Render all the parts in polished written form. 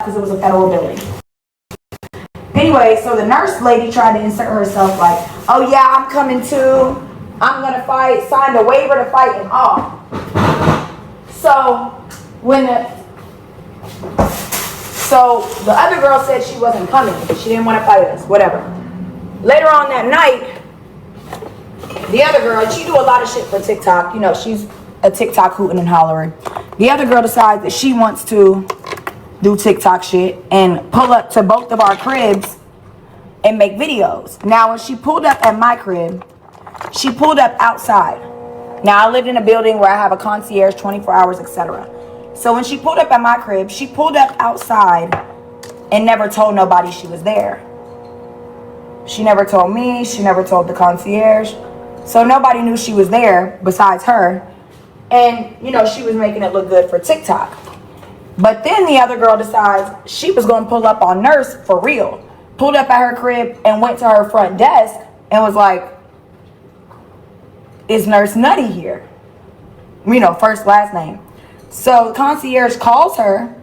because it was a federal building. Anyway, so the nurse lady tried to insert herself like, oh yeah, I'm coming too. I'm going to fight. Signed a waiver to fight and all. So the other girl said she wasn't coming. She didn't want to fight us. Whatever. Later on that night, the other girl, she do a lot of shit for TikTok. You know, she's a TikTok hooting and hollering. The other girl decides that she wants to do TikTok shit and pull up to both of our cribs and make videos. Now, when she pulled up at my crib, she pulled up outside. Now, I lived in a building where I have a concierge 24 hours, etc. So when she pulled up at my crib, she pulled up outside and never told nobody she was there. She never told me. She never told the concierge. So nobody knew she was there besides her. And, you know, she was making it look good for TikTok. But then the other girl decides she was going to pull up on Nurse for real. Pulled up at her crib and went to her front desk and was like, is Nurse Nutty here? You know, first, last name. So the concierge calls her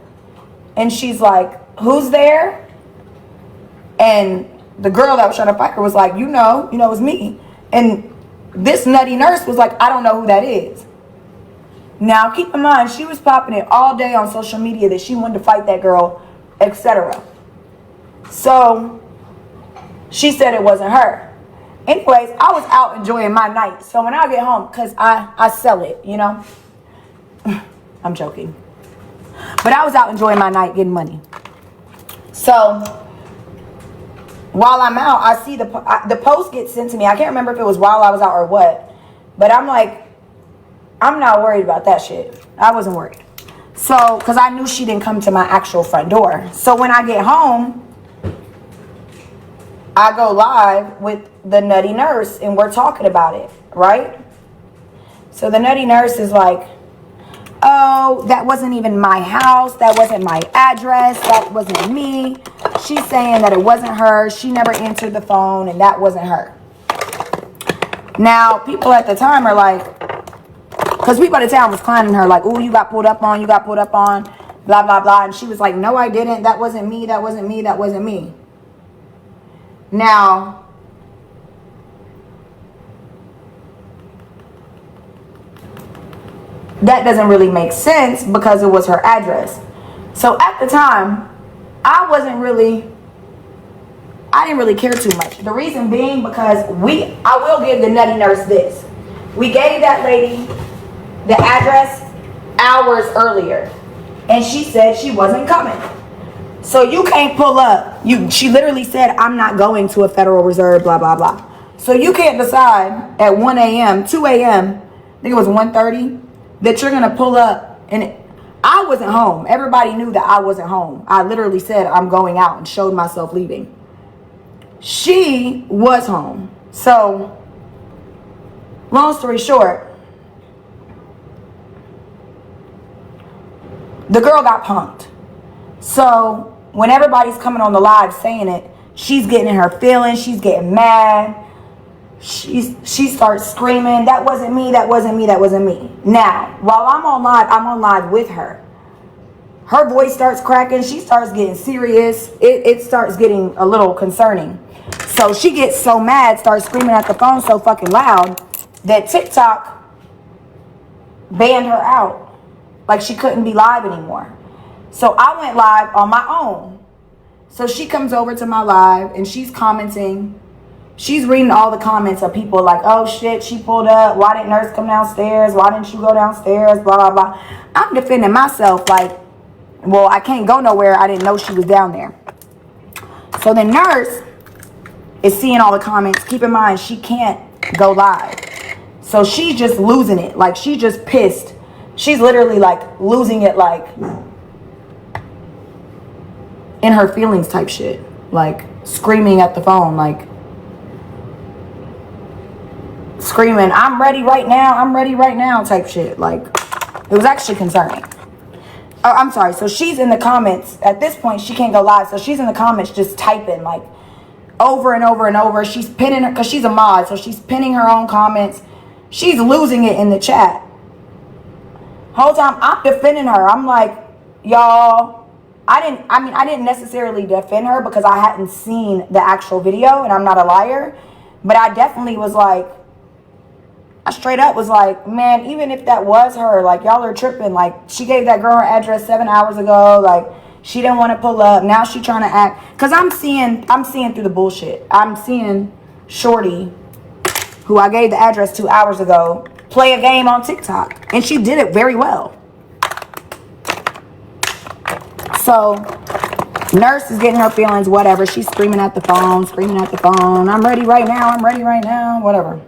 and she's like, who's there? And the girl that was trying to fight her was like, you know, it's me. And this nutty nurse was like, I don't know who that is. Now, keep in mind, she was popping it all day on social media that she wanted to fight that girl, etc. So she said it wasn't her. Anyways, I was out enjoying my night. So when I get home, because I sell it, you know. I'm joking. But I was out enjoying my night, getting money. So while I'm out, I see the post gets sent to me. I can't remember if it was while I was out or what. But I'm like, I'm not worried about that shit. I wasn't worried. So, because I knew she didn't come to my actual front door. So when I get home, I go live with the nutty nurse and we're talking about it, right? So the nutty nurse is like, oh, that wasn't even my house. That wasn't my address. That wasn't me. She's saying that it wasn't her. She never answered the phone and that wasn't her. Now, people at the time are like, because people at the town was clowning her like, oh, you got pulled up on, blah, blah, blah. And she was like, no, I didn't. That wasn't me. That wasn't me. That wasn't me. Now, that doesn't really make sense because it was her address. So at the time, I didn't really care too much. The reason being because I will give the nutty nurse this. We gave that lady the address hours earlier and she said she wasn't coming. So you can't pull up. She literally said, I'm not going to a Federal Reserve, blah, blah, blah. So you can't decide at 1 a.m., 2 a.m., I think it was 1:30, that you're going to pull up. And I wasn't home. Everybody knew that I wasn't home. I literally said I'm going out and showed myself leaving. She was home. So, long story short, the girl got punked. So when everybody's coming on the live saying it, she's getting in her feelings. She's getting mad. She starts screaming, that wasn't me, that wasn't me, that wasn't me. Now, while I'm on live with her. Her voice starts cracking. She starts getting serious. It starts getting a little concerning. So she gets so mad, starts screaming at the phone so fucking loud that TikTok banned her out. Like she couldn't be live anymore. So I went live on my own. So she comes over to my live and she's commenting. She's reading all the comments of people like, oh shit, she pulled up. Why didn't Nurse come downstairs? Why didn't you go downstairs? Blah, blah, blah. I'm defending myself like, well, I can't go nowhere. I didn't know she was down there. So the nurse is seeing all the comments. Keep in mind, she can't go live. So she's just losing it. Like she just pissed. She's literally like losing it, like in her feelings type shit. Like screaming at the phone, like screaming, I'm ready right now type shit. Like it was actually concerning. Oh, I'm sorry. So she's in the comments. At this point, she can't go live. So she's in the comments just typing like over and over and over. She's pinning her, because she's a mod. So she's pinning her own comments. She's losing it in the chat. Whole time I'm defending her. I'm like, y'all, I didn't necessarily defend her because I hadn't seen the actual video, and I'm not a liar. But I definitely was like, I straight up was like, man, even if that was her, like, y'all are tripping. Like, she gave that girl her address 7 hours ago. Like, she didn't want to pull up. Now she trying to act. Because I'm seeing through the bullshit. I'm seeing Shorty, who I gave the address 2 hours ago, play a game on TikTok. And she did it very well. So, nurse is getting her feelings, whatever. She's screaming at the phone. I'm ready right now, whatever.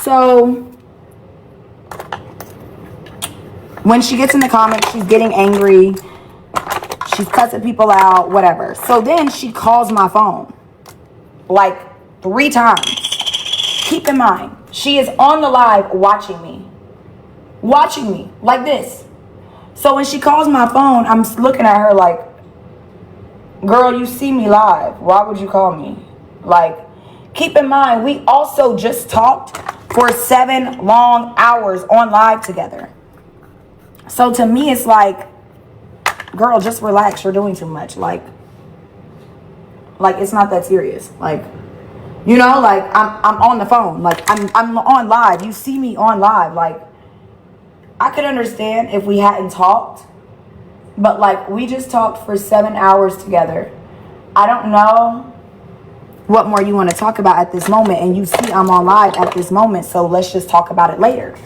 So, when she gets in the comments, she's getting angry. She's cussing people out, whatever. So then she calls my phone like 3 times. Keep in mind, she is on the live watching me like this. So when she calls my phone, I'm looking at her like, girl, you see me live. Why would you call me? Like, keep in mind, we also just talked for 7 long hours on live together. So to me, it's like, girl, just relax. You're doing too much. Like it's not that serious. Like, you know, like I'm on the phone. Like I'm on live. You see me on live. Like, I could understand if we hadn't talked, but like we just talked for 7 hours together. I don't know what more you want to talk about at this moment, and you see I'm on live at this moment, so let's just talk about it later.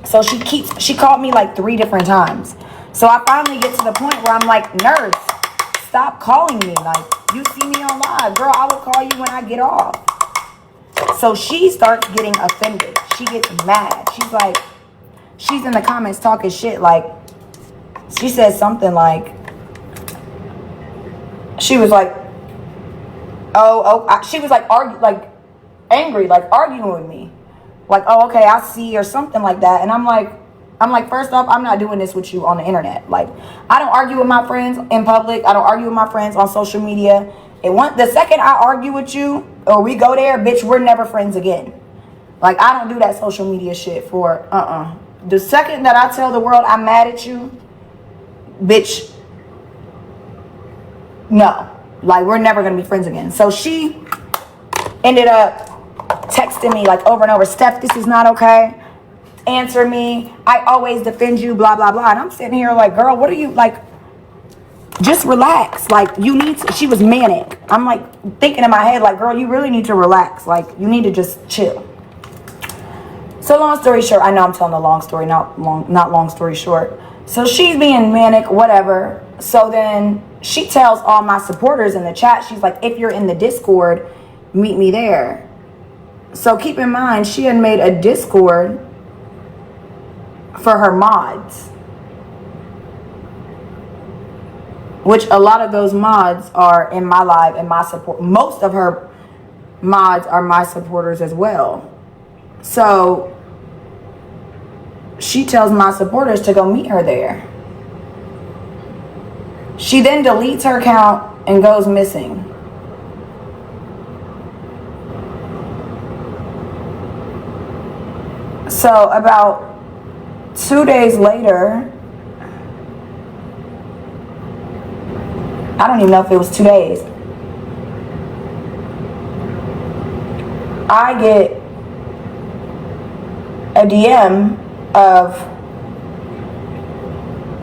So she called me like 3 different times. So I finally get to the point where I'm like, nurse, stop calling me. Like, you see me on live. Girl, I will call you when I get off. So she starts getting offended. She gets mad. She's like, she's in the comments talking shit. Like, she says something like, she was like, she was like, angry, like arguing with me. Like, oh, okay, I see, or something like that. And I'm like, first off, I'm not doing this with you on the internet. Like, I don't argue with my friends in public. I don't argue with my friends on social media. The second I argue with you or we go there, bitch, we're never friends again. Like, I don't do that social media shit for, The second that I tell the world I'm mad at you, bitch, no. Like, we're never going to be friends again. So she ended up texting me like over and over, Steph, this is not okay. Answer me. I always defend you, blah, blah, blah. And I'm sitting here like, girl, what are you, like, just relax. Like, you need to, she was manic. I'm like thinking in my head, like, girl, you really need to relax. Like, you need to just chill. So long story short, I know I'm telling a long story, not long story short. So she's being manic, whatever. So then she tells all my supporters in the chat, she's like, if you're in the Discord, meet me there. So keep in mind, she had made a Discord for her mods, which a lot of those mods are in my live and my support. Most of her mods are my supporters as well. So she tells my supporters to go meet her there. She then deletes her account and goes missing. So about 2 days later, I don't even know if it was 2 days, I get a DM of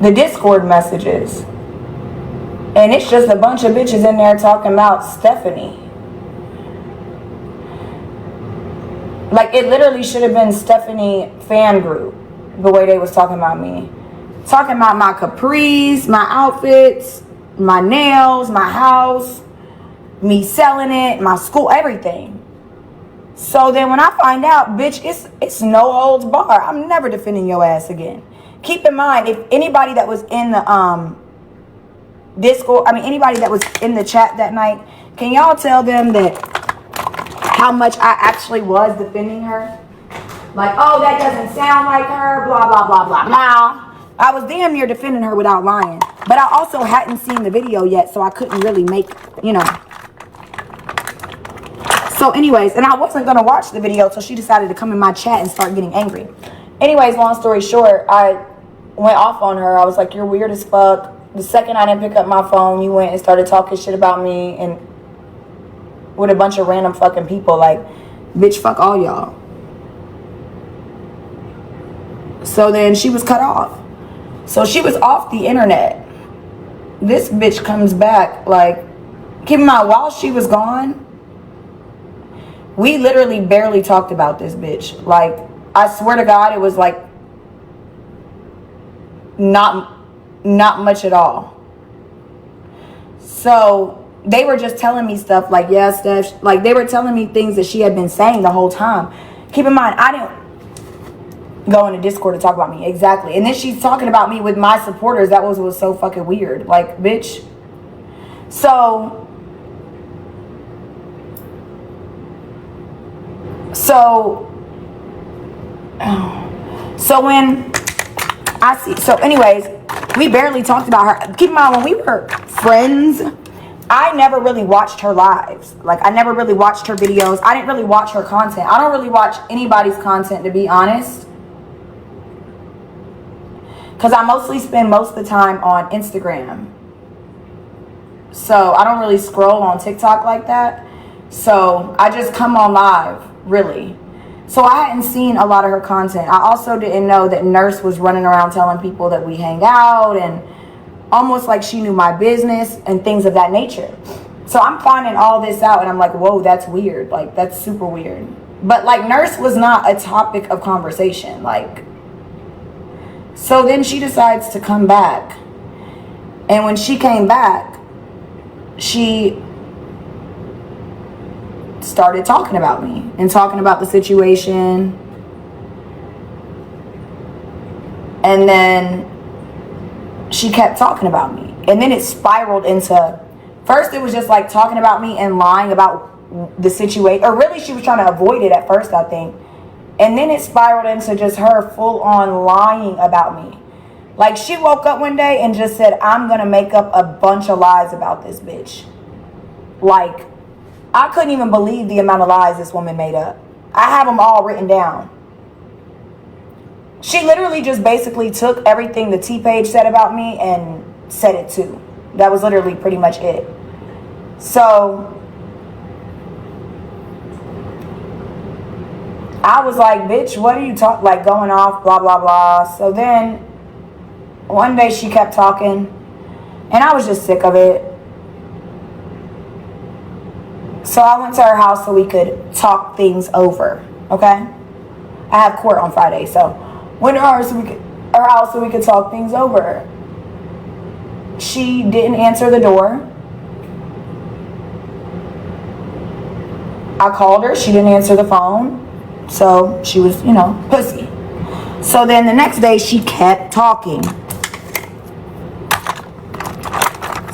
the Discord messages, and it's just a bunch of bitches in there talking about Stephanie. Like, it literally should have been Stephanie fan group, the way they was talking about me. Talking about my capris, my outfits, my nails, my house, me selling it, my school, everything. So then when I find out, bitch, it's no holds bar. I'm never defending your ass again. Keep in mind, if anybody that was in the Discord, anybody that was in the chat that night, can y'all tell them that how much I actually was defending her? Like, oh, that doesn't sound like her, blah, blah, blah, blah, blah. I was damn near defending her without lying. But I also hadn't seen the video yet, so I couldn't really make, So anyways, and I wasn't going to watch the video until she decided to come in my chat and start getting angry. Anyways, long story short, I went off on her. I was like, you're weird as fuck. The second I didn't pick up my phone, you went and started talking shit about me and with a bunch of random fucking people. Like, bitch, fuck all y'all. So then she was cut off. So she was off the internet. This bitch comes back. Like, keep in mind, while she was gone, we literally barely talked about this bitch. Like, I swear to God, it was like not much at all. So they were just telling me stuff like, yeah, Steph, like they were telling me things that she had been saying the whole time. Keep in mind, I didn't go into Discord to talk about me. Exactly. And then she's talking about me with my supporters. That was so fucking weird. Like, bitch. So when I see, so anyways, we barely talked about her. Keep in mind, when we were friends, I never really watched her lives. Like, I never really watched her videos. I didn't really watch her content. I don't really watch anybody's content, to be honest, because I mostly spend most of the time on Instagram. So I don't really scroll on TikTok like that. So I just come on live, really. So I hadn't seen a lot of her content. I also didn't know that Nurse was running around telling people that we hang out and almost like she knew my business and things of that nature. So I'm finding all this out and I'm like, whoa, that's weird. Like, that's super weird. But like, Nurse was not a topic of conversation. Like, so then she decides to come back. And when she came back, she started talking about me and talking about the situation. And then she kept talking about me. And then it spiraled into, first it was just like talking about me and lying about the situation. Or really, she was trying to avoid it at first, I think. And then it spiraled into just her full on lying about me. Like, she woke up one day and just said, I'm going to make up a bunch of lies about this bitch. Like, I couldn't even believe the amount of lies this woman made up. I have them all written down. She literally just basically took everything the T-Page said about me and said it too. That was literally pretty much it. So I was like, bitch, what are you talking, like, going off, blah, blah, blah. So then one day she kept talking and I was just sick of it. So I went to her house so we could talk things over, okay? I have court on Friday, so went to her house so we could talk things over. She didn't answer the door. I called her, she didn't answer the phone. So she was, you know, pussy. So then the next day she kept talking.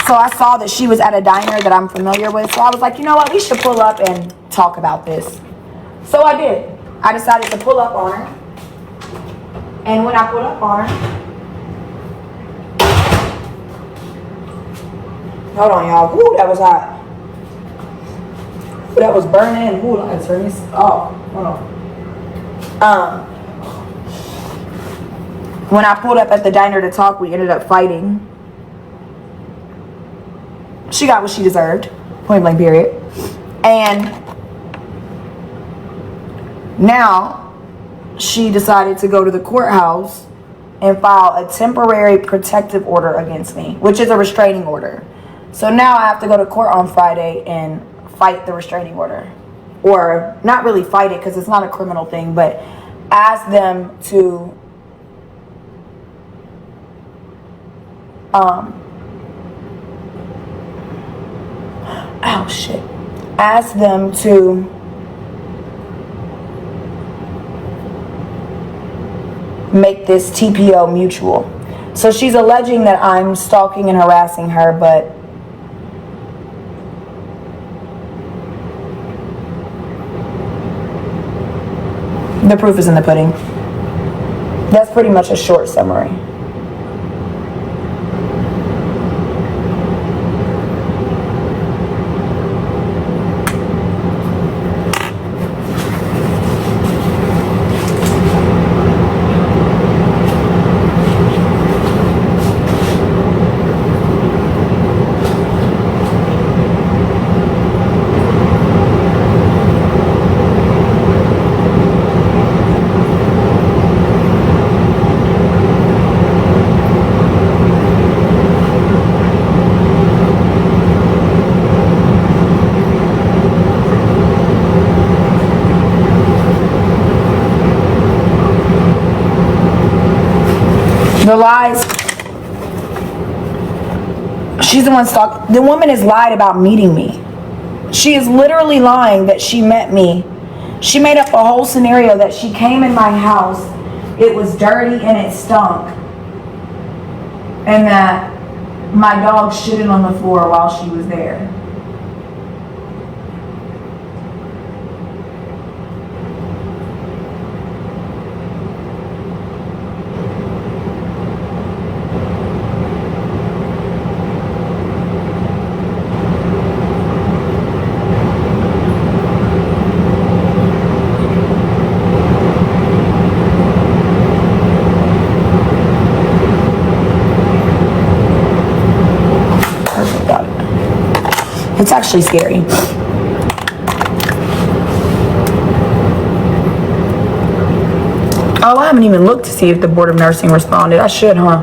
So I saw that she was at a diner that I'm familiar with. So I was like, you know what? We should pull up and talk about this. So I did. I decided to pull up on her. And when I pulled up on her, hold on, y'all. Woo, that was hot. Ooh, that was burning. Ooh, I gotta turn this off. Hold on. When I pulled up at the diner to talk, we ended up fighting. She got what she deserved, point blank period. And now she decided to go to the courthouse and file a temporary protective order against me, which is a restraining order. So now I have to go to court on Friday and fight the restraining order. Or not really fight it because it's not a criminal thing, but ask them to ask them to make this TPO mutual. So she's alleging that I'm stalking and harassing her, but the proof is in the pudding. That's pretty much a short summary. The lies. She's the one stuck. The woman has lied about meeting me. She is literally lying that she met me. She made up a whole scenario that she came in my house. It was dirty and it stunk. And that my dog shitted on the floor while she was there. It's actually scary. Oh, I haven't even looked to see if the Board of Nursing responded. I should, huh?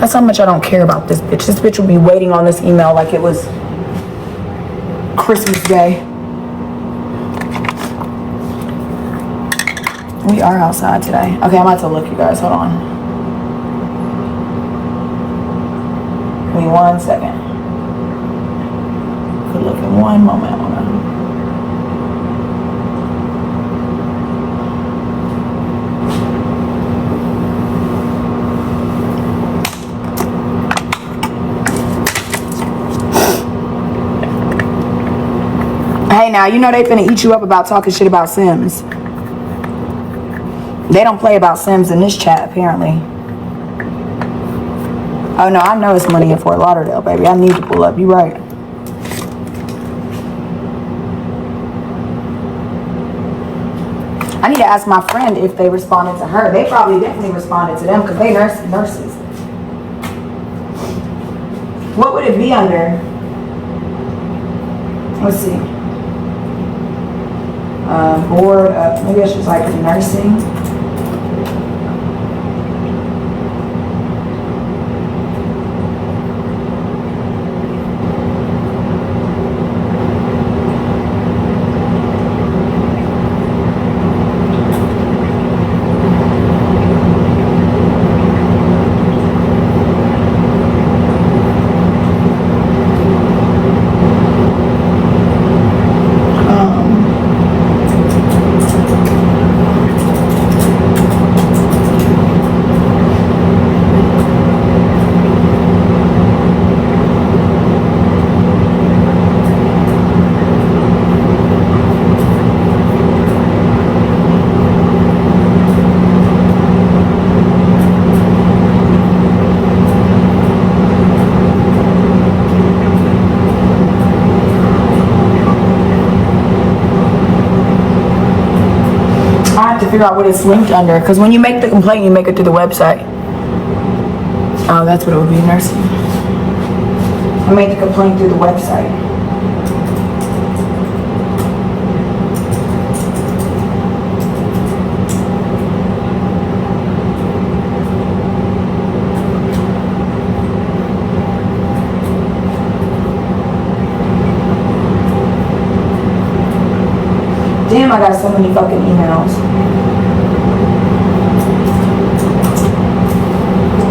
That's how much I don't care about this bitch. This bitch will be waiting on this email like it was Christmas Day. We are outside today. Okay, I'm about to look, you guys. Hold on. Give me 1 second. Could look in one moment. Hold on. Hey, now, you know they finna eat you up about talking shit about Sims. They don't play about Sims in this chat, apparently. Oh, no, I know it's money in Fort Lauderdale, baby. I need to pull up. You right. I need to ask my friend if they responded to her. They probably definitely responded to them because they nurses. What would it be under? Let's see. Board of, maybe I should type in nursing. Figure out what it's linked under, because when you make the complaint you make it through the website. Oh, that's what it would be, nursing. I made the complaint through the website. Damn, I got so many fucking emails.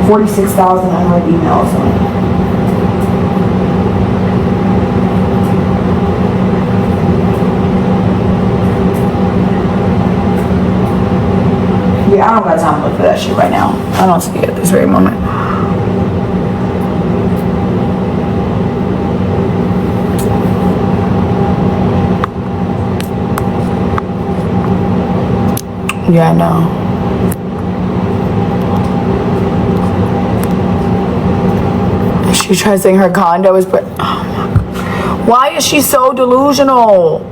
46,000 unread emails. Yeah, I don't got time to look for that shit right now. I don't see it at this very moment. Yeah, I know. She tries saying her condo is, but oh my God. Why is she so delusional?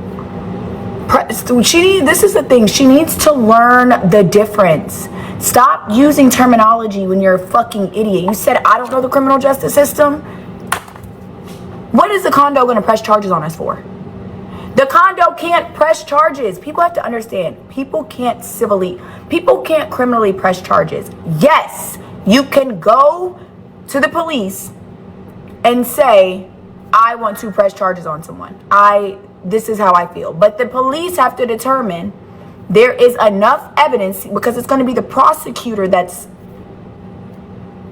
This is the thing. She needs to learn the difference. Stop using terminology when you're a fucking idiot. You said I don't know the criminal justice system. What is the condo going to press charges on us for? The condo can't press charges. People have to understand. People can't criminally press charges. Yes, you can go to the police and say, I want to press charges on someone. This is how I feel. But the police have to determine There is enough evidence, because it's going to be the prosecutor that's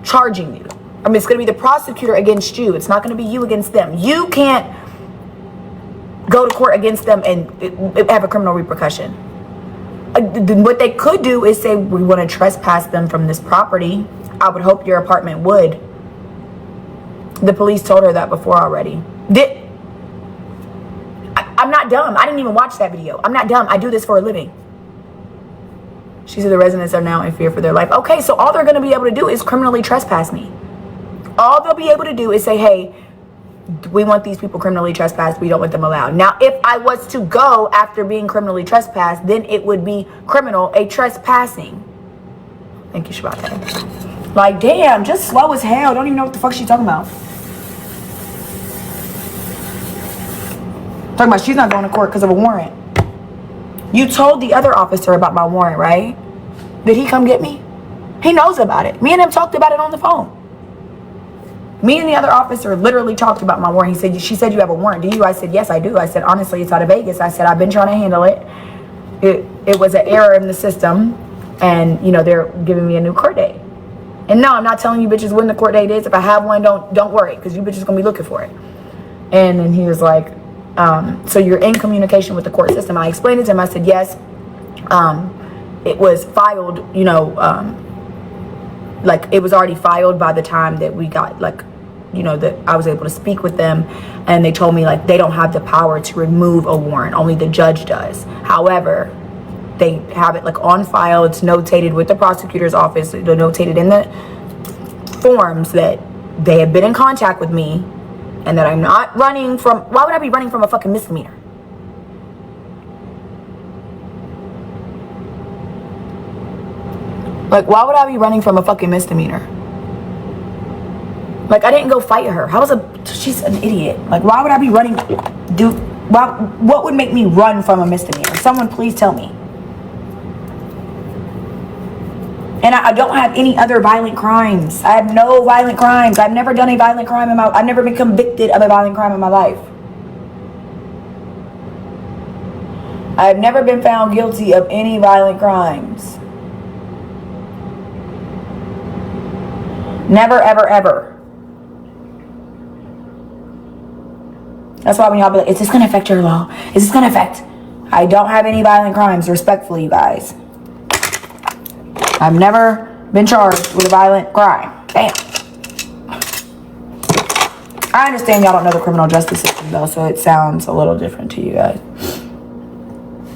charging you. I mean, it's going to be the prosecutor against you. It's not going to be you against them. You can't go to court against them and have a criminal repercussion. What they could do is say, we want to trespass them from this property. I would hope your apartment would. The police told her that before already. I'm not dumb. I didn't even watch that video. I'm not dumb. I do this for a living. She said the residents are now in fear for their life. Okay, so all they're going to be able to do is criminally trespass me. All they'll be able to do is say, hey, we want these people criminally trespassed. We don't want them allowed. Now, if I was to go after being criminally trespassed, then it would be criminal, a trespassing. Thank you, Shabbat. Like, damn, just slow as hell. Don't even know what the fuck she's talking about. Talking about she's not going to court because of a warrant. You told the other officer about my warrant, right? Did he come get me? He knows about it. Me and him talked about it on the phone. Me and the other officer literally talked about my warrant. She said, you have a warrant, do you? I said, yes, I do. I said, honestly, it's out of Vegas. I said, I've been trying to handle it. It was an error in the system. And, you know, they're giving me a new court date. And no, I'm not telling you bitches when the court date is. If I have one, don't worry, because you bitches going to be looking for it. And then he was like, so you're in communication with the court system. I explained it to him. I said, yes, it was filed, you know, like it was already filed by the time that we got, like, you know, that I was able to speak with them. And they told me, like, they don't have the power to remove a warrant. Only the judge does. However, they have it, like, on file. It's notated with the prosecutor's office. They're notated in the forms that they have been in contact with me. And that I'm not running from... Why would I be running from a fucking misdemeanor? Like, why would I be running from a fucking misdemeanor? Like, I didn't go fight her. She's an idiot. Like, why would I be running... What would make me run from a misdemeanor? Someone please tell me. And I don't have any other violent crimes. I have no violent crimes. I've never done a violent crime in my... I've never been convicted of a violent crime in my life. I've never been found guilty of any violent crimes. Never, ever, ever. That's why when y'all be like, is this going to affect your law? Is this going to affect... I don't have any violent crimes, respectfully, you guys. I've never been charged with a violent crime. Bam. I understand y'all don't know the criminal justice system, though, so it sounds a little different to you guys.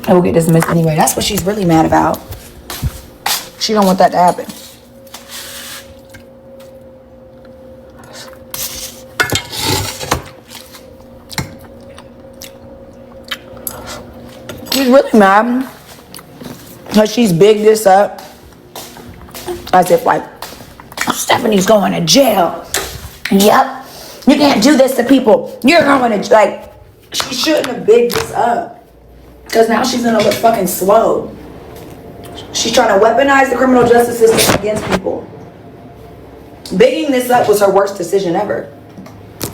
I will get dismissed anyway. That's what she's really mad about. She don't want that to happen. She's really mad because she's bigged this up. As if, like, Stephanie's going to jail. Yep. You can't do this to people. You're going to, like, she shouldn't have bigged this up. Because now she's going to look fucking slow. She's trying to weaponize the criminal justice system against people. Bigging this up was her worst decision ever.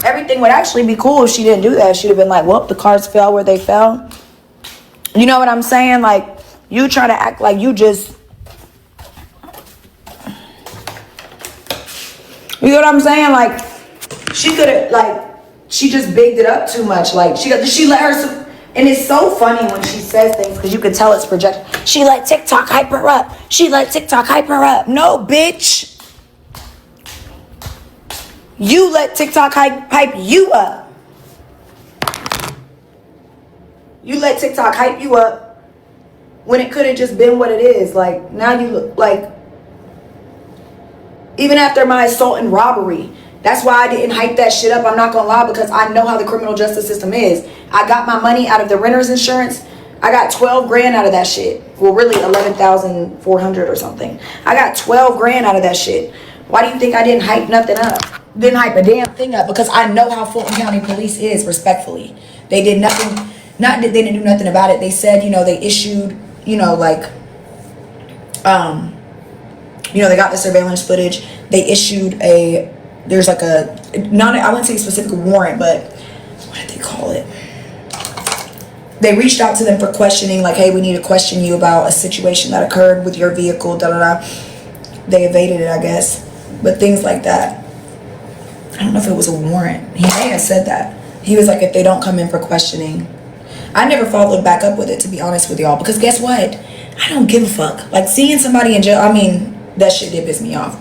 Everything would actually be cool if she didn't do that. She'd have been like, well, the cards fell where they fell. You know what I'm saying? Like, you try to act like you just... You know what I'm saying? Like, she could have, like, she just bigged it up too much. Like, she let her, and it's so funny when she says things because you could tell it's projected. She let TikTok hype her up. She let TikTok hype her up. No, bitch. You let TikTok hype you up. You let TikTok hype you up when it could have just been what it is. Like, now you look like... Even after my assault and robbery, that's why I didn't hype that shit up. I'm not gonna lie, because I know how the criminal justice system is. I got my money out of the renter's insurance. I got 12 grand out of that shit. Well, really 11,400 or something. I got 12 grand out of that shit. Why do you think I didn't hype nothing up? Didn't hype a damn thing up, because I know how Fulton County Police is, respectfully. They did nothing, they didn't do nothing about it. They said, you know, they issued, you know, like, you know, they got the surveillance footage. They issued there's like I wouldn't say a specific warrant, but what did they call it? They reached out to them for questioning, like, hey, we need to question you about a situation that occurred with your vehicle, da da da. They evaded it, I guess. But things like that. I don't know if it was a warrant. He may have said that. He was like, if they don't come in for questioning. I never followed back up with it, to be honest with y'all, because guess what? I don't give a fuck. Like, seeing somebody in jail, I mean, that shit did piss me off.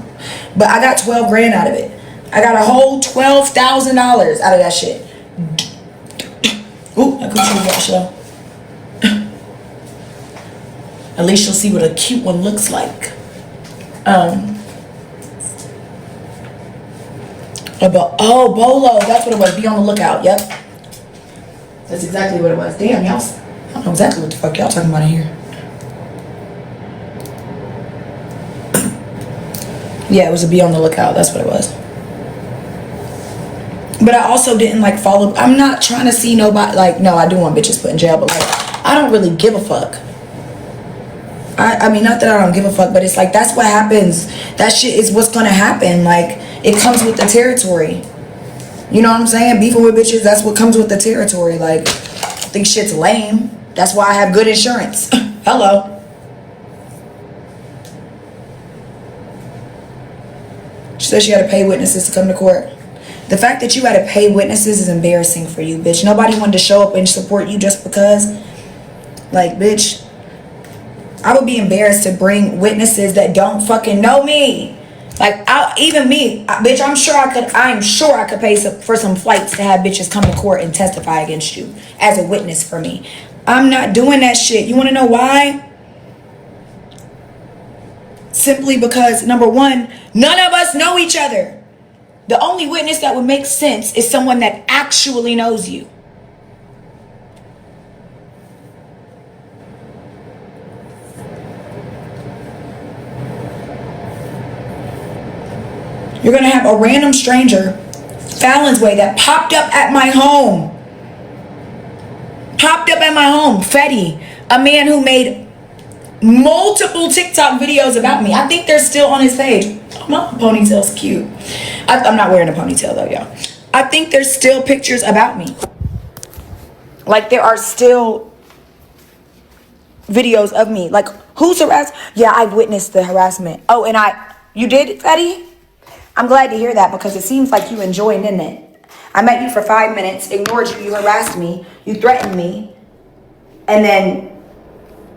But I got 12 grand out of it. I got a whole $12,000 out of that shit. Ooh, I could see that show. At least you'll see what a cute one looks like. Oh, Bolo, that's what it was. Be on the lookout. Yep. That's exactly what it was. Damn, y'all. I don't know exactly what the fuck y'all talking about in here. Yeah, it was a be on the lookout. That's what it was. But I also didn't like follow. I'm not trying to see nobody. Like, no, I do want bitches put in jail, but like, I don't really give a fuck. I mean, not that I don't give a fuck, but it's like, that's what happens. That shit is what's gonna happen. Like, it comes with the territory. You know what I'm saying? Beefing with bitches, that's what comes with the territory. Like, I think shit's lame. That's why I have good insurance. Hello. She said she had to pay witnesses to come to court. The fact that you had to pay witnesses is embarrassing for you, bitch. Nobody wanted to show up and support you just because. Like, bitch, I would be embarrassed to bring witnesses that don't fucking know me. Like, even me, bitch, I'm sure I could pay for some flights to have bitches come to court and testify against you as a witness for me. I'm not doing that shit. You want to know why? Simply because, number one, none of us know each other. The only witness that would make sense is someone that actually knows you. You're going to have a random stranger, Fallon's Way, that popped up at my home. Fetty, a man who made multiple TikTok videos about me. I think they're still on his page. Oh, my ponytail's cute. I'm not wearing a ponytail though, y'all. I think there's still pictures about me. Like, there are still videos of me. Like, who's harassed? Yeah, I've witnessed the harassment. Oh, and you did, Fetty? I'm glad to hear that, because it seems like you enjoyed, didn't it? I met you for 5 minutes, ignored you, you harassed me, you threatened me, and then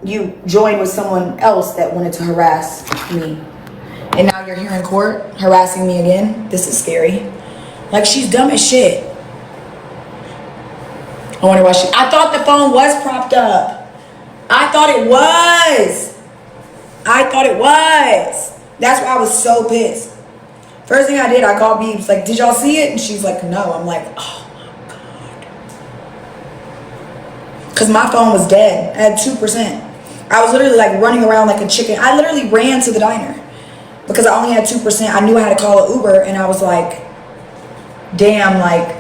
you joined with someone else that wanted to harass me. And now you're here in court harassing me again? This is scary. Like, she's dumb as shit. I wonder why I thought the phone was propped up. I thought it was. That's why I was so pissed. First thing I did, I called Beebs, like, did y'all see it? And she's like, no. I'm like, oh my God. Because my phone was dead. I had 2%. I was literally like running around like a chicken. I literally ran to the diner because I only had 2%. I knew I had to call an Uber, and I was like, damn, like,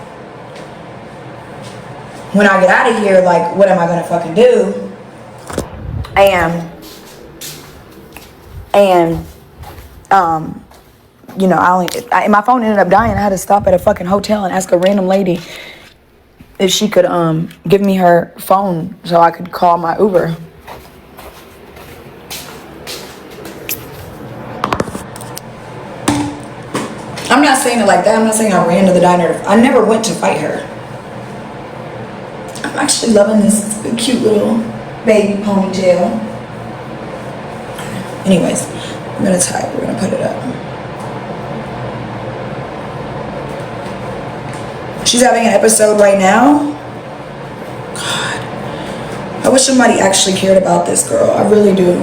when I get out of here, like, what am I going to fucking do? You know, my phone ended up dying. I had to stop at a fucking hotel and ask a random lady if she could give me her phone so I could call my Uber. I'm not saying it like that. I'm not saying I ran to the diner. I never went to fight her. I'm actually loving this cute little baby ponytail. Anyways, I'm gonna tie it. We're gonna put it up. She's having an episode right now. God, I wish somebody actually cared about this girl. I really do.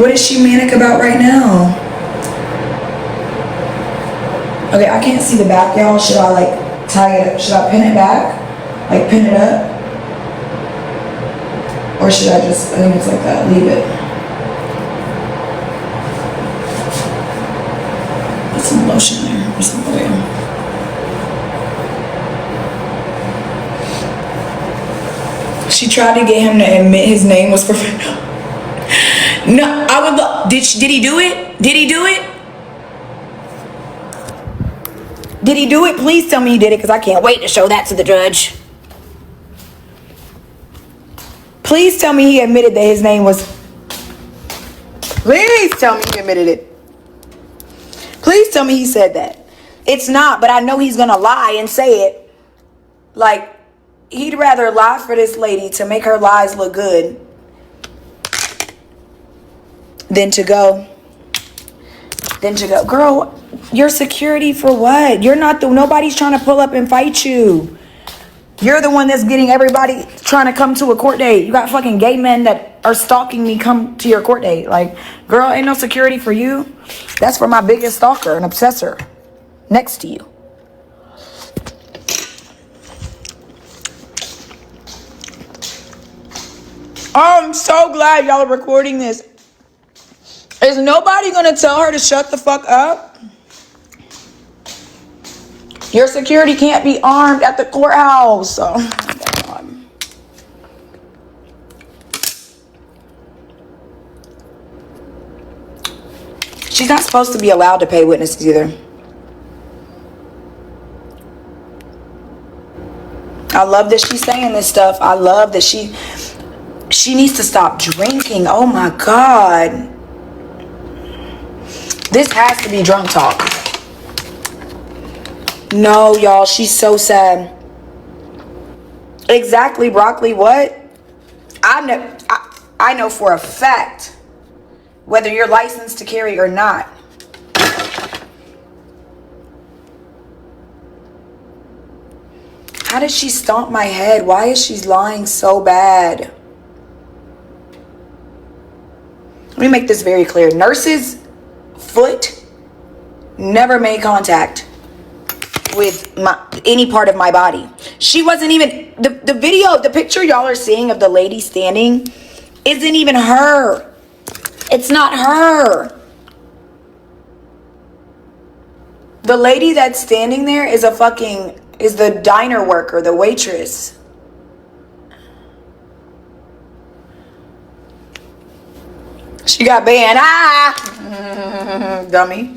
What is she manic about right now? Okay, I can't see the back, y'all. Should I like tie it up? Should I pin it back? Like pin it up? Or should I just, I think it's like that, leave it. Put some lotion there or some oil. She tried to get him to admit his name was Griffin. No, I would look. Did he do it? Did he do it? Did he do it? Please tell me he did it, because I can't wait to show that to the judge. Please tell me he admitted that his name was... Please tell me he admitted it. Please tell me he said that. It's not, but I know he's going to lie and say it. Like, he'd rather lie for this lady to make her lies look good than to go. Girl, your security for what? You're not the... Nobody's trying to pull up and fight you. You're the one that's getting everybody trying to come to a court date. You got fucking gay men that are stalking me come to your court date. Like, girl, ain't no security for you. That's for my biggest stalker and obsessor next to you. Oh, I'm so glad y'all are recording this. Is nobody gonna tell her to shut the fuck up? Your security can't be armed at the courthouse. Oh my God. She's not supposed to be allowed to pay witnesses either. I love that she's saying this stuff. I love that she needs to stop drinking. Oh my God. This has to be drunk talk. No, y'all, she's so sad. Exactly, broccoli, what? I know for a fact whether you're licensed to carry or not. How did she stomp my head? Why is she lying so bad? Let me make this very clear. Nurse's foot never made contact with any part of my body. She wasn't even... The video, the picture y'all are seeing of the lady standing isn't even her. It's not her. The lady that's standing there is the diner worker, the waitress. She got banned. Dummy.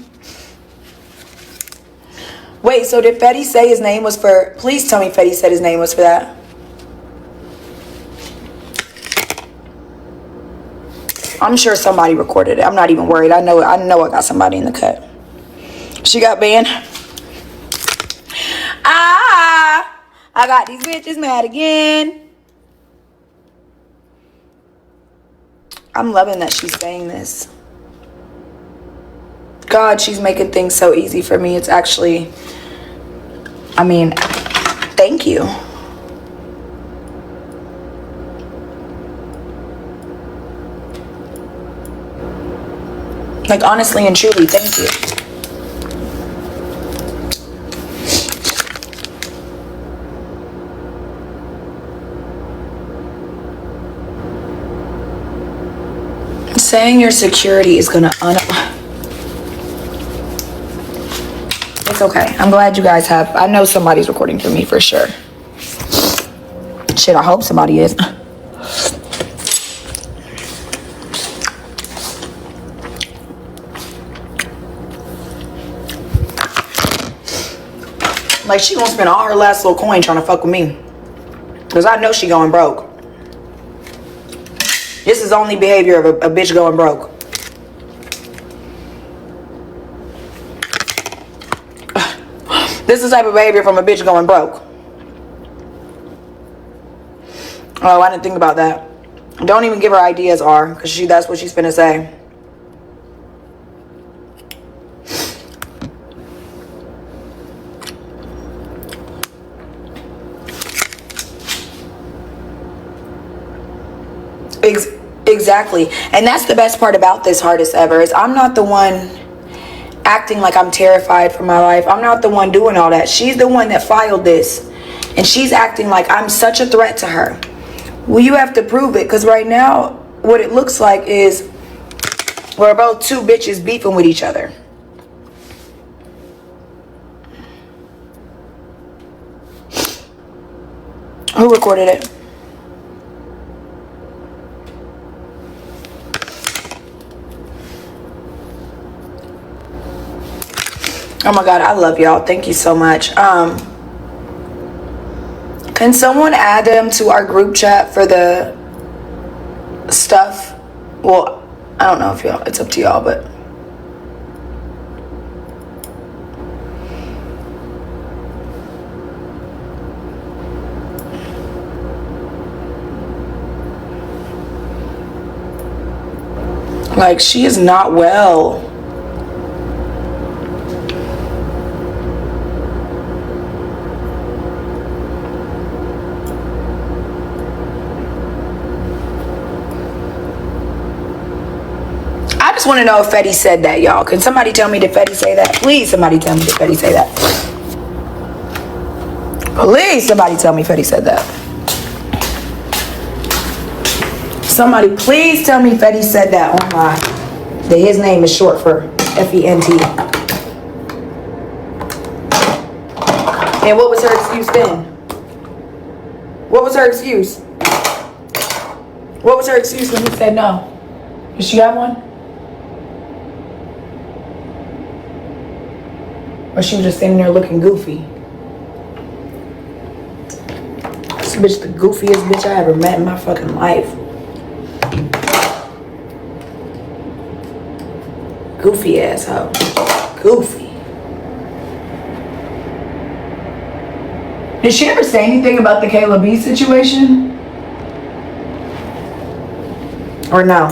Wait, so did Fetty say his name was for... Please tell me Fetty said his name was for that. I'm sure somebody recorded it. I'm not even worried. I know I got somebody in the cut. She got banned. I got these bitches mad again. I'm loving that she's saying this. God, she's making things so easy for me. It's actually... I mean, thank you. Like, honestly and truly, thank you. Saying your security is gonna It's okay. I'm glad you guys have... I know somebody's recording for me for sure. Shit, I hope somebody is. Like, she gonna spend all her last little coin trying to fuck with me. Because I know she going broke. This is only behavior of a bitch going broke. This is the type of behavior from a bitch going broke. Oh, I didn't think about that. Don't even give her ideas, R, because that's what she's finna say. Exactly. And that's the best part about this hardest ever is I'm not the one acting like I'm terrified for my life. I'm not the one doing all that. She's the one that filed this. And she's acting like I'm such a threat to her. Well, you have to prove it, because right now what it looks like is we're both two bitches beefing with each other. Who recorded it? Oh my God, I love y'all. Thank you so much. Can someone add them to our group chat for the stuff? Well, I don't know if y'all, it's up to y'all, but like, she is not well. I just want to know if Fetty said that, y'all. Can somebody tell me, did Fetty say that? Please, somebody tell me, did Fetty say that? Please, somebody tell me Fetty said that. Somebody, please tell me Fetty said that. Oh my. That his name is short for F-E-N-T. And what was her excuse then? What was her excuse? What was her excuse when he said no? Did she have one? Or she was just sitting there looking goofy? This bitch the goofiest bitch I ever met in my fucking life. Goofy asshole. Goofy. Did she ever say anything about the Kayla B situation? Or no?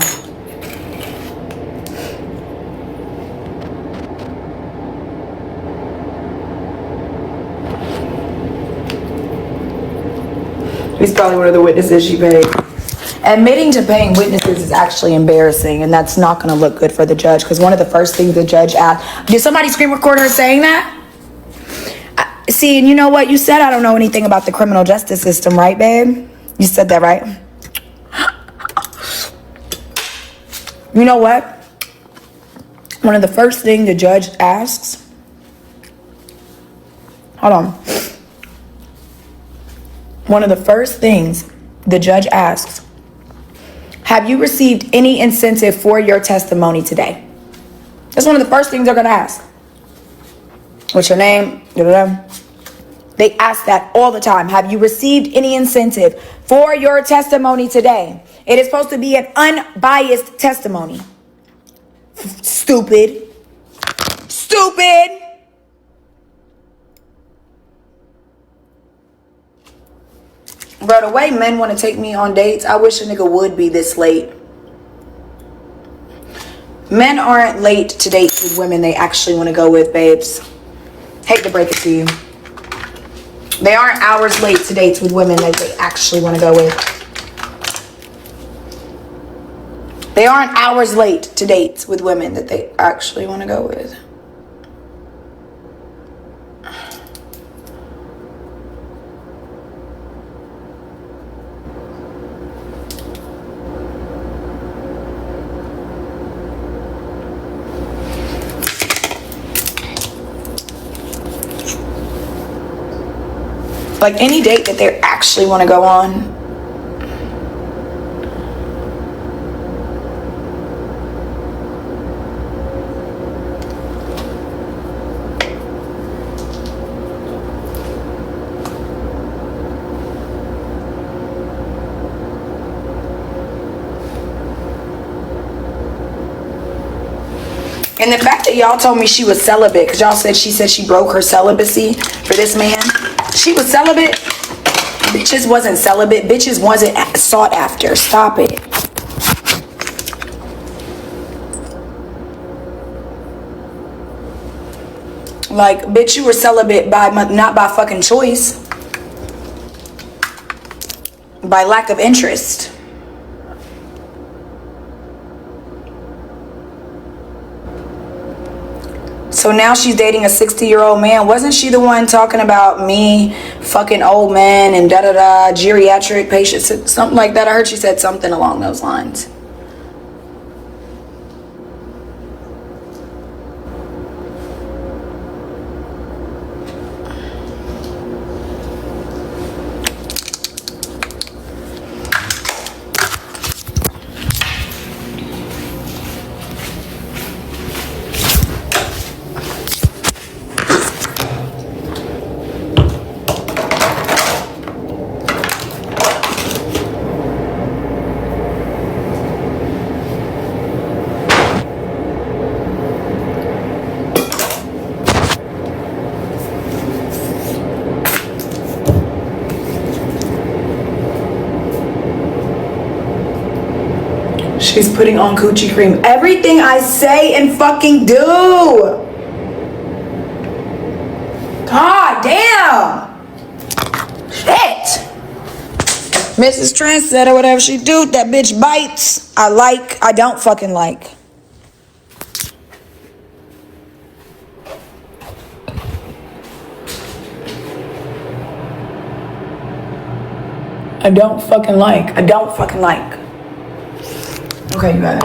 He's probably one of the witnesses she paid. Admitting to paying witnesses is actually embarrassing, and that's not going to look good for the judge, because one of the first things the judge asked... Did somebody screen record her saying that? See, and you know what? You said I don't know anything about the criminal justice system, right, babe? You said that, right? You know what? One of the first things the judge asks... Hold on. One of the first things the judge asks, have you received any incentive for your testimony today? That's one of the first things they're going to ask. What's your name? They ask that all the time. Have you received any incentive for your testimony today? It is supposed to be an unbiased testimony. Stupid. Stupid. Bro, the way men want to take me on dates, I wish a nigga would be this late. Men aren't late to dates with women they actually want to go with, babes. Hate to break it to you. They aren't hours late to dates with women that they actually want to go with. They aren't hours late to dates with women that they actually want to go with. Like any date that they actually want to go on. And the fact that y'all told me she was celibate, because y'all said she broke her celibacy for this man. She was celibate. Bitches wasn't celibate. Bitches wasn't sought after. Stop it. Like, bitch, you were celibate by not by fucking choice. By lack of interest. So now she's dating a 60-year-old man. Wasn't she the one talking about me fucking old men and da-da-da, geriatric patients, something like that? I heard she said something along those lines. She's putting on coochie cream. Everything I say and fucking do. God damn. Shit. Mrs. Trendsetter, whatever she do, that bitch bites. I don't fucking like. I don't fucking like. Okay, you guys.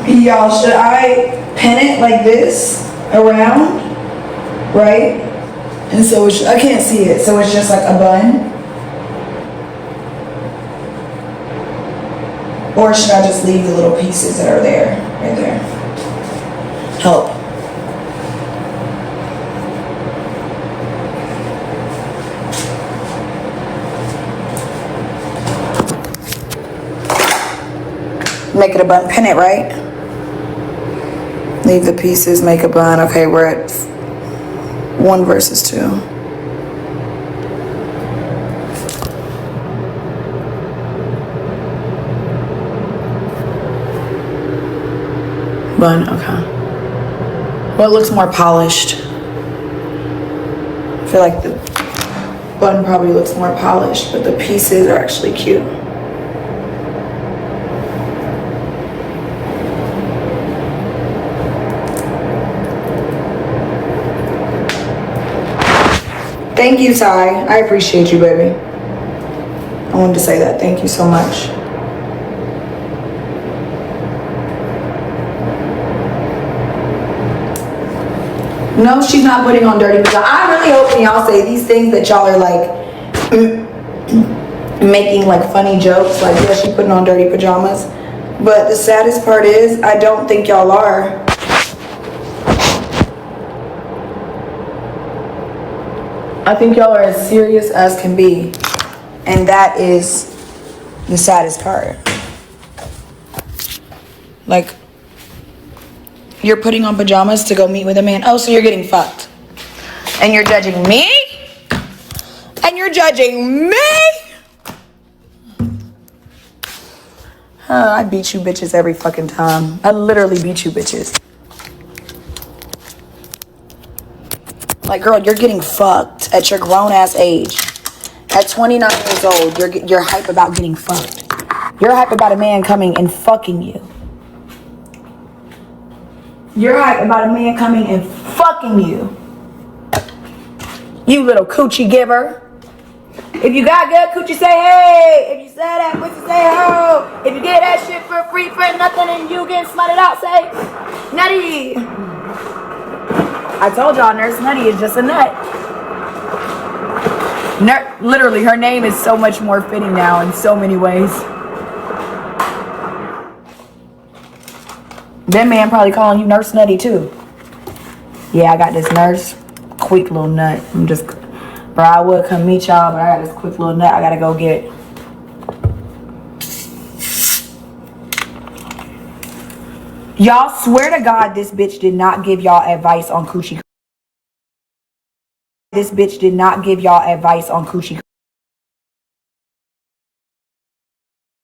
Y'all, should I pin it like this around, right? And so I can't see it, so it's just like a bun. Or should I just leave the little pieces that are there, right there? Help. Make it a bun, pin it, right? Leave the pieces, make a bun. Okay, we're at 1 versus 2. Bun, okay. What looks more polished? I feel like the bun probably looks more polished, but the pieces are actually cute. Thank you, Ty. I appreciate you, baby. I wanted to say that. Thank you so much. No, she's not putting on dirty pajamas. I really hope when y'all say these things that y'all are like making like funny jokes. Like, yeah, she's putting on dirty pajamas. But the saddest part is, I don't think y'all are. I think y'all are as serious as can be. And that is the saddest part. Like, you're putting on pajamas to go meet with a man. Oh, so you're getting fucked. And you're judging me? And you're judging me? I beat you bitches every fucking time. I literally beat you bitches. Like, girl, you're getting fucked at your grown-ass age. At 29 years old, you're hype about getting fucked. You're hype about a man coming and fucking you. You're hype about a man coming and fucking you. You little coochie giver. If you got good coochie, say hey. If you say that pussy, say ho. If you get that shit for free for nothing and you get smutted out, say nutty. I told y'all Nurse Nutty is just a nut. Literally, her name is so much more fitting now in so many ways. That man probably calling you Nurse Nutty too. Yeah, I got this nurse. Quick little nut. Bro, I would come meet y'all, but I got this quick little nut I gotta go get. Y'all swear to God this bitch did not give y'all advice on coochie. This bitch did not give y'all advice on coochie.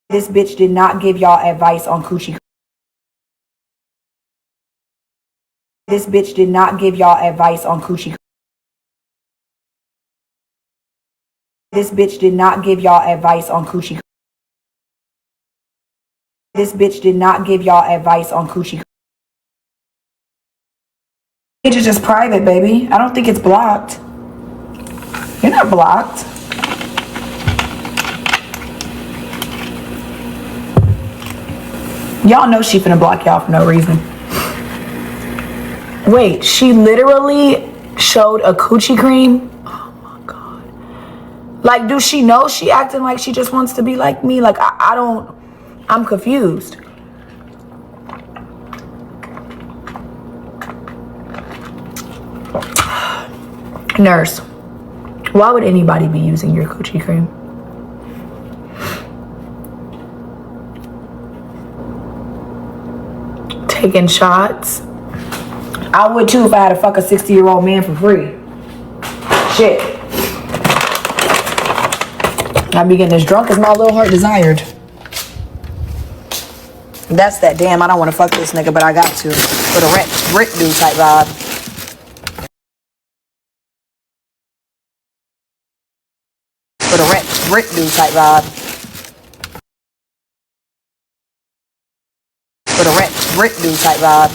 This bitch did not give y'all advice on coochie. This bitch did not give y'all advice on coochie. This bitch did not give y'all advice on coochie. This bitch did not give y'all advice on coochie. Page is just private, baby. I don't think it's blocked. You're not blocked. Y'all know she finna block y'all for no reason. Wait, she literally showed a coochie cream? Oh my God. Like, do she know she acting like she just wants to be like me? Like, I'm confused. Nurse, why would anybody be using your coochie cream? Taking shots? I would too if I had to fuck a 60-year-old man for free. Shit. I be getting as drunk as my little heart desired. That's that damn, I don't want to fuck this nigga, but I got to. For the Rick dude type vibe. For the Rick dude type vibe. For the Rick dude type vibe.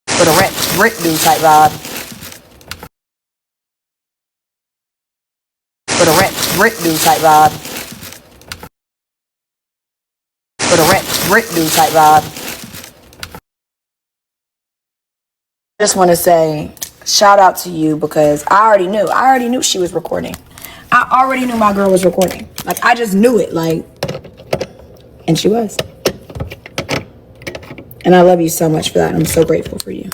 For the Rick dude type vibe. For the Rick dude type vibe. For the Rick dude type vibe. I just want to say shout out to you because I already knew she was recording. I already knew my girl was recording. Like, I just knew it, like, and she was. And I love you so much for that. I'm so grateful for you.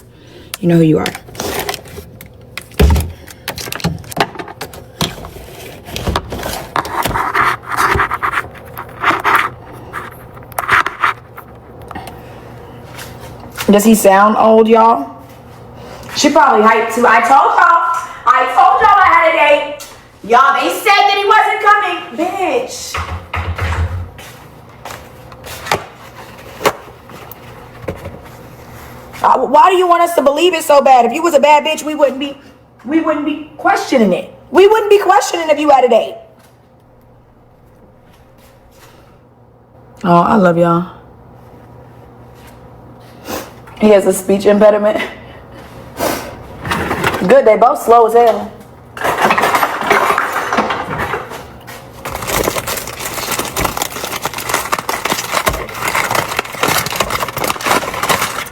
You know who you are. Does he sound old, y'all? She probably hyped too. I told y'all I had a date. Y'all, they said that he wasn't coming. Bitch. Why do you want us to believe it so bad? If you was a bad bitch, we wouldn't be questioning it. We wouldn't be questioning if you had a date. Oh, I love y'all. He has a speech impediment. Good, they both slow as hell.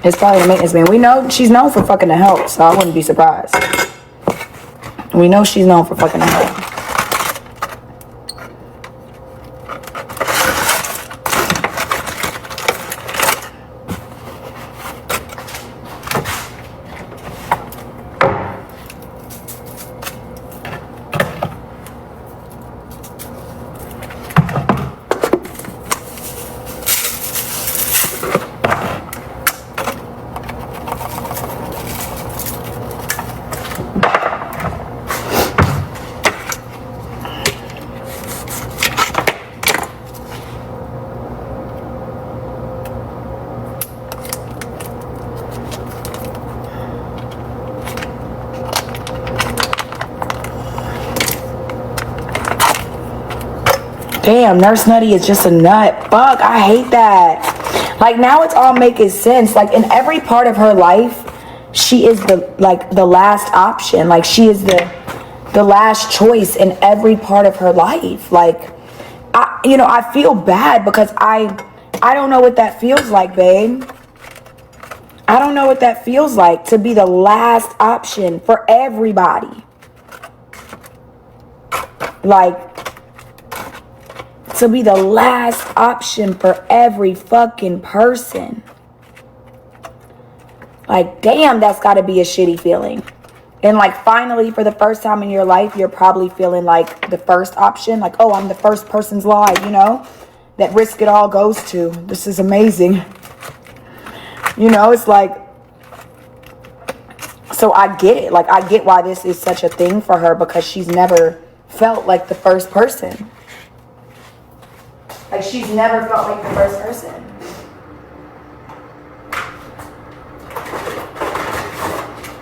It's probably the maintenance man. We know she's known for fucking the help, so I wouldn't be surprised. We know she's known for fucking the help. Damn, Nurse Nutty is just a nut. Fuck, I hate that. Like, now it's all making sense. Like, in every part of her life, she is the last option. Like, she is the last choice in every part of her life. Like, I feel bad because I don't know what that feels like, babe. I don't know what that feels like to be the last option for everybody. Like, to be the last option for every fucking person. Like, damn, that's gotta be a shitty feeling. And like, finally, for the first time in your life, you're probably feeling like the first option. Like, oh, I'm the first person's lie, you know, that risk it all goes to. This is amazing. You know, it's like, so I get it. Like, I get why this is such a thing for her, because she's never felt like the first person. Like, she's never felt like the first person.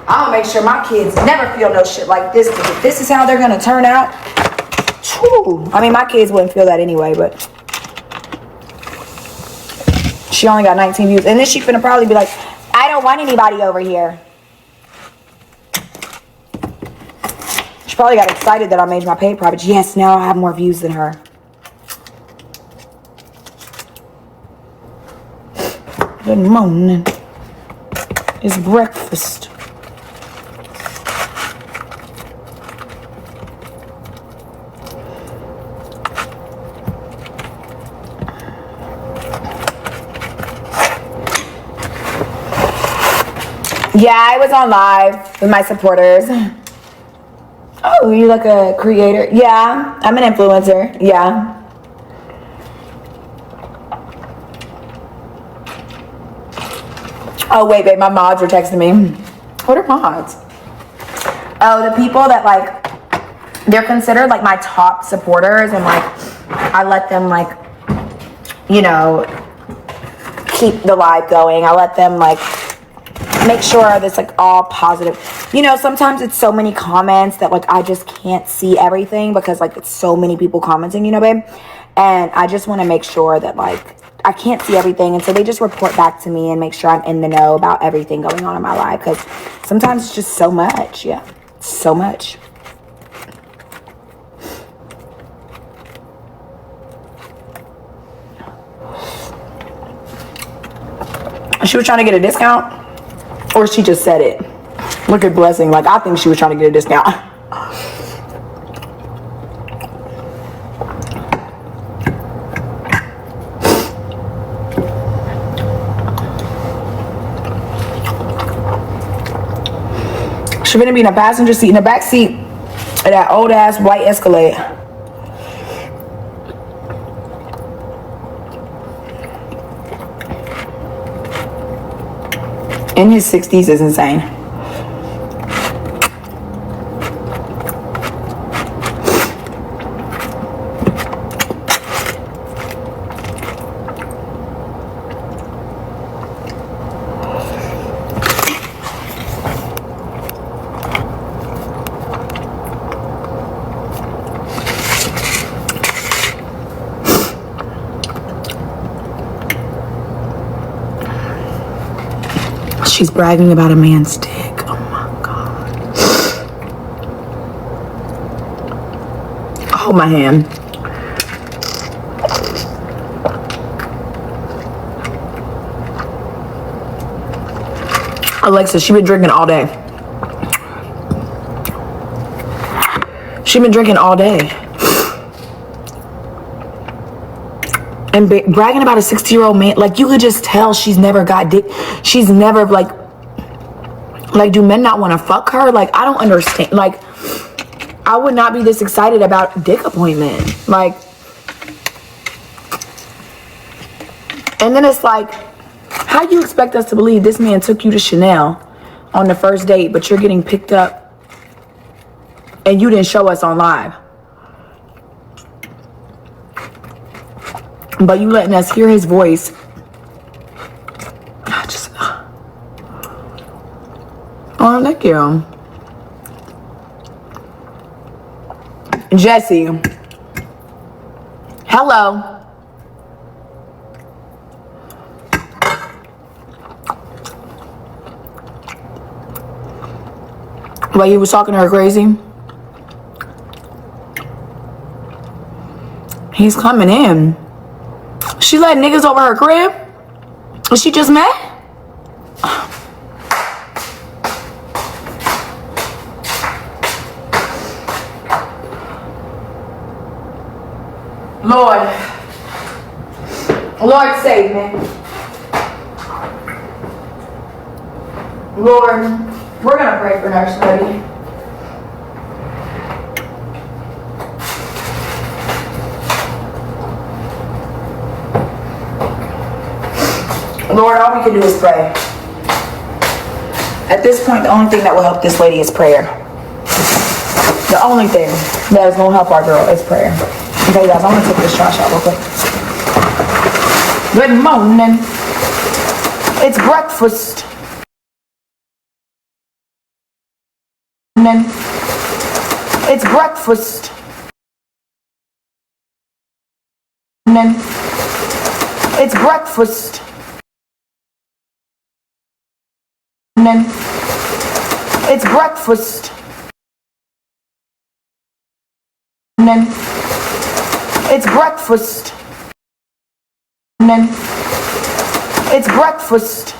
I'm gonna make sure my kids never feel no shit like this, because if this is how they're gonna turn out, whew. I mean, my kids wouldn't feel that anyway, but she only got 19 views. And then she's gonna probably be like, I don't want anybody over here. She probably got excited that I made my page private. Yes, now I have more views than her. Good morning. It's breakfast. Yeah, I was on live with my supporters. Oh, you're like a creator? Yeah, I'm an influencer. Yeah. Oh, wait, babe, my mods were texting me. What are mods? Oh, the people that, like, they're considered like my top supporters, and like I let them like, you know, keep the live going. I let them like make sure that's like all positive. You know, sometimes it's so many comments that like I just can't see everything because like it's so many people commenting, you know, babe. And I just want to make sure that like I can't see everything, and so they just report back to me and make sure I'm in the know about everything going on in my life, because sometimes it's just so much. Yeah, so much. She was trying to get a discount, or she just said it. Look at Blessing. Like, I think she was trying to get a discount. She gonna be in a passenger seat, in the back seat of that old ass white Escalade. In his 60s is insane. She's bragging about a man's dick. Oh my God. Hold my hand. Alexa, she been drinking all day. She been drinking all day. And bragging about a 60-year-old man, like you could just tell she's never got dick. She's never like do men not want to fuck her? Like, I don't understand. Like, I would not be this excited about dick appointment. Like, and then it's like, how do you expect us to believe this man took you to Chanel on the first date, but you're getting picked up and you didn't show us on live? But you letting us hear his voice. Oh, thank you. Jesse. Hello. But he was talking to her crazy. He's coming in. She let niggas over her crib? Was she just mad? Lord. Lord save me. Lord, we're gonna pray for Nurse Lady. Lord, all we can do is pray. At this point, the only thing that will help this lady is prayer. The only thing that is going to help our girl is prayer. Okay, guys, I'm going to take this trash out real quick. Good morning. It's breakfast. It's breakfast. It's breakfast. It's breakfast. It's breakfast. It's breakfast.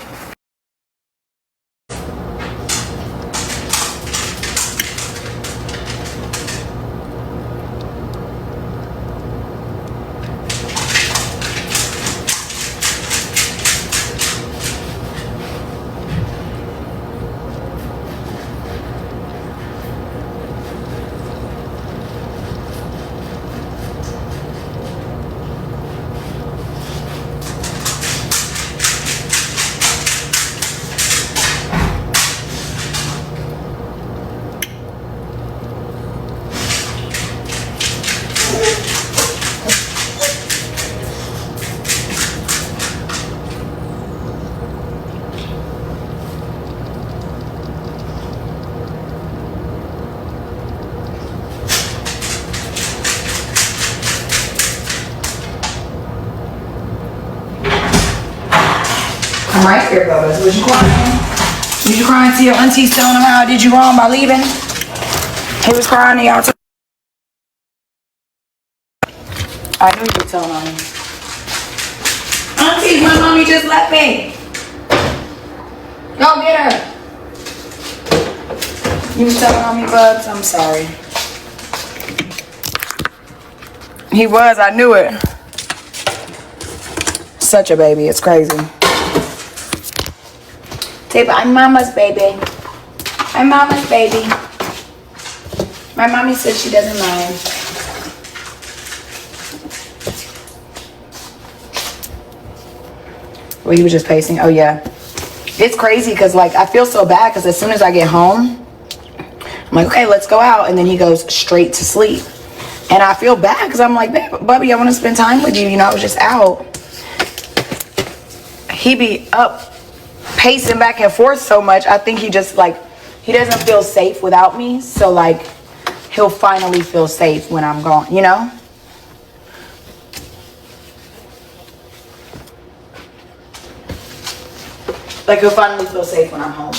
I'm right here, Bubba. Was you crying? Was you crying to your aunties telling them how I did you wrong by leaving? He was crying to y'all too. I knew you were telling on me. Auntie, my mommy just left me. Go get her. You was telling on me, Bubs? I'm sorry. He was, I knew it. Such a baby, it's crazy. Say, I'm mama's baby. I'm mama's baby. My mommy said she doesn't mind. Well, you were just pacing? Oh, yeah. It's crazy because, like, I feel so bad because as soon as I get home, I'm like, okay, let's go out. And then he goes straight to sleep. And I feel bad because I'm like, babe, Bubby, I want to spend time with you. You know, I was just out. He be up pacing back and forth so much. I think he just, like, he doesn't feel safe without me. So, like, he'll finally feel safe when I'm gone, you know? Like, he'll finally feel safe when I'm home.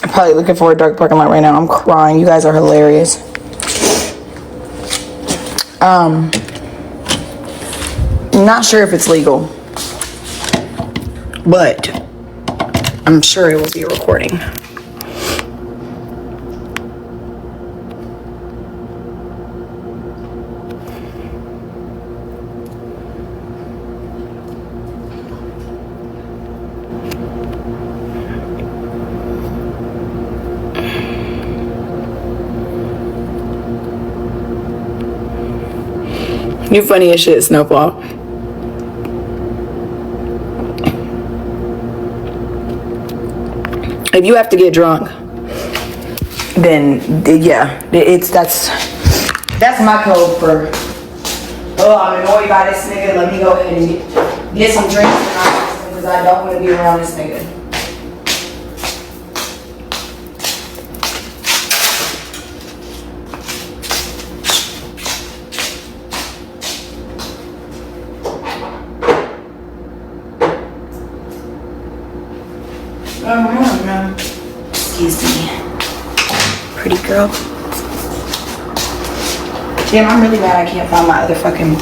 I'm probably looking for a dark parking lot right now. I'm crying. You guys are hilarious. Not sure if it's legal, but I'm sure it will be a recording. You funny as shit, Snowball. If you have to get drunk, then yeah, that's my code for, oh, I'm annoyed by this nigga. Let me go ahead and get some drinks because I don't want to be around this nigga. Excuse me, pretty girl. Damn, I'm really mad I can't find my other fucking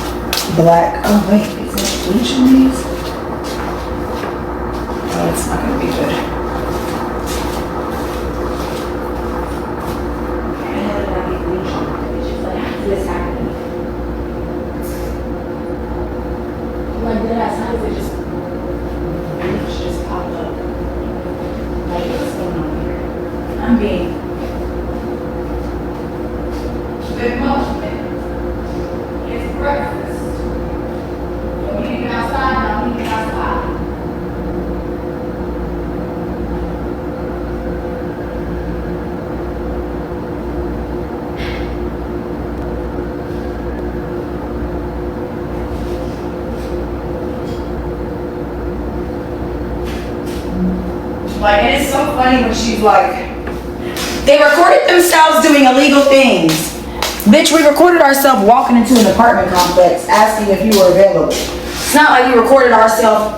black. Oh wait, is there bleach on these? Oh, it's not gonna be good. This happening. Like that, how does it just pop up? Like, what's going on here? I'm being good motion. It's breakfast. You're eating outside, I'm eating outside. Like, and it's so funny when she's like, they recorded themselves doing illegal things. Bitch, we recorded ourselves walking into an apartment complex asking if you were available. It's not like we recorded ourselves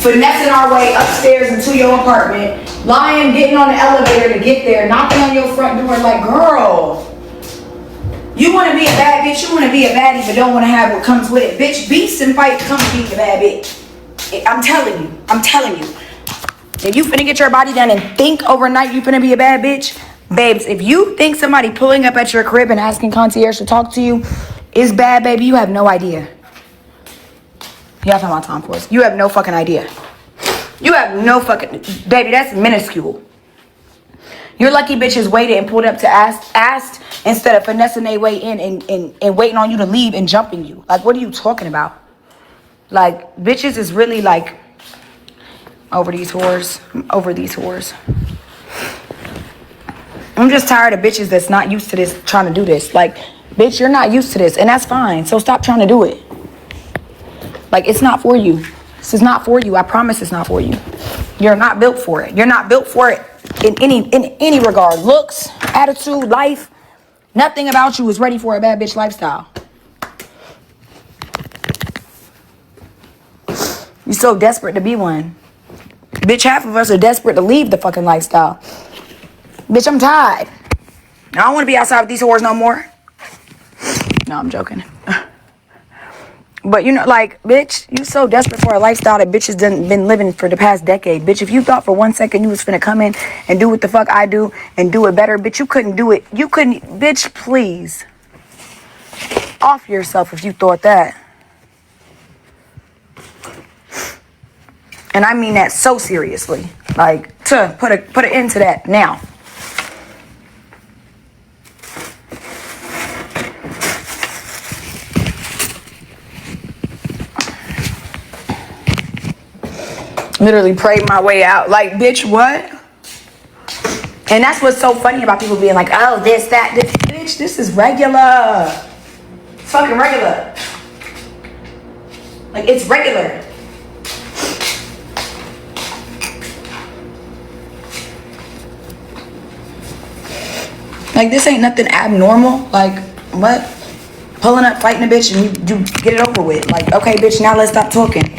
finessing our way upstairs into your apartment, lying, getting on the elevator to get there, knocking on your front door like, girl, you want to be a bad bitch, you want to be a baddie, but don't want to have what comes with it. Bitch, beasts and fights come with being a bad bitch. I'm telling you. If you finna get your body done and think overnight you finna be a bad bitch, babes, if you think somebody pulling up at your crib and asking concierge to talk to you is bad, baby, you have no idea. You have my time for us. You have no fucking idea. You have no fucking, baby, that's minuscule. Your lucky bitches waited and pulled up to asked instead of finessing their way in and waiting on you to leave and jumping you. Like, what are you talking about? Like, bitches is really like, over these whores. I'm just tired of bitches that's not used to this trying to do this. Like, Bitch, you're not used to this, and that's fine. So stop trying to do it. Like, it's not for you. This is not for you. I promise it's not for you. You're not built for it. You're not built for it in any regard. Looks, attitude, life. Nothing about you is ready for a bad bitch lifestyle. You're so desperate to be one. Bitch, half of us are desperate to leave the fucking lifestyle. Bitch, I'm tired. I don't want to be outside with these whores no more. No, I'm joking. But you know, like, bitch, you so desperate for a lifestyle that bitches done been living for the past decade. Bitch, if you thought for 1 second you was finna come in and do what the fuck I do and do it better, bitch, you couldn't do it. You couldn't, bitch, please. Off yourself if you thought that. And I mean that so seriously. Like, to put an end to that now. Literally prayed my way out. Like, bitch, what? And that's what's so funny about people being like, oh, this, that, this. Bitch, this is regular. It's fucking regular. Like, it's regular. Like, this ain't nothing abnormal. Like, what? Pulling up, fighting a bitch, and you get it over with. Like, okay, bitch, now let's stop talking.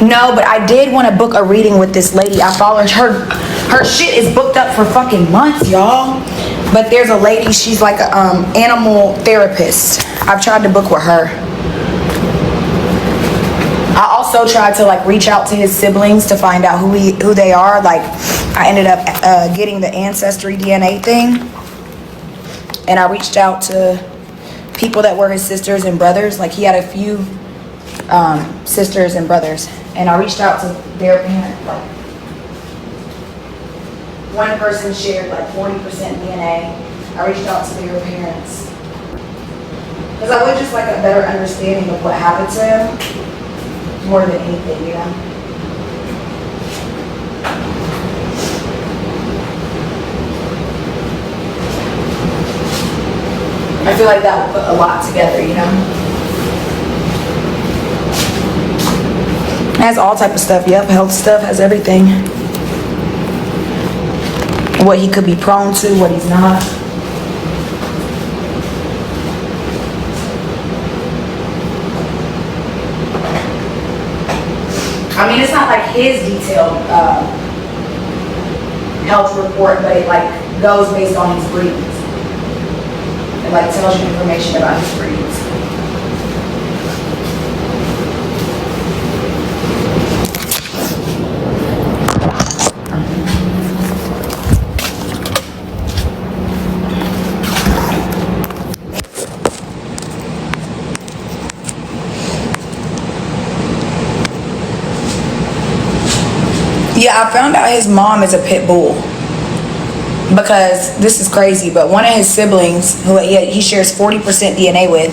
No, but I did want to book a reading with this lady. I followed her. Her shit is booked up for fucking months, y'all. But there's a lady, she's like a animal therapist. I've tried to book with her. I also tried to like reach out to his siblings to find out who they are. Like, I ended up getting the ancestry DNA thing. And I reached out to people that were his sisters and brothers. Like, he had a few sisters and brothers, and I reached out to their parents. Like, one person shared like 40% DNA. I reached out to their parents because I would just like a better understanding of what happened to him more than anything, you know. I feel like that will put a lot together, you know. Has all type of stuff. Yep, health stuff, has everything. What he could be prone to, what he's not. I mean, it's not like his detailed health report, but it like goes based on his breeds. It like tells you information about his breeds. Yeah, I found out his mom is a pit bull. Because this is crazy, but one of his siblings, who he shares 40% DNA with,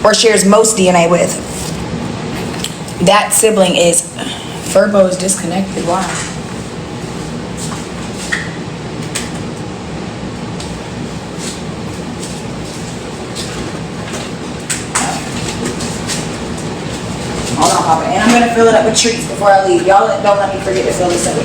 or shares most DNA with, that sibling is, Furbo is disconnected. Why? Hold on, Papa. And I'm going to fill it up with treats before I leave. Y'all don't let me forget to fill this up with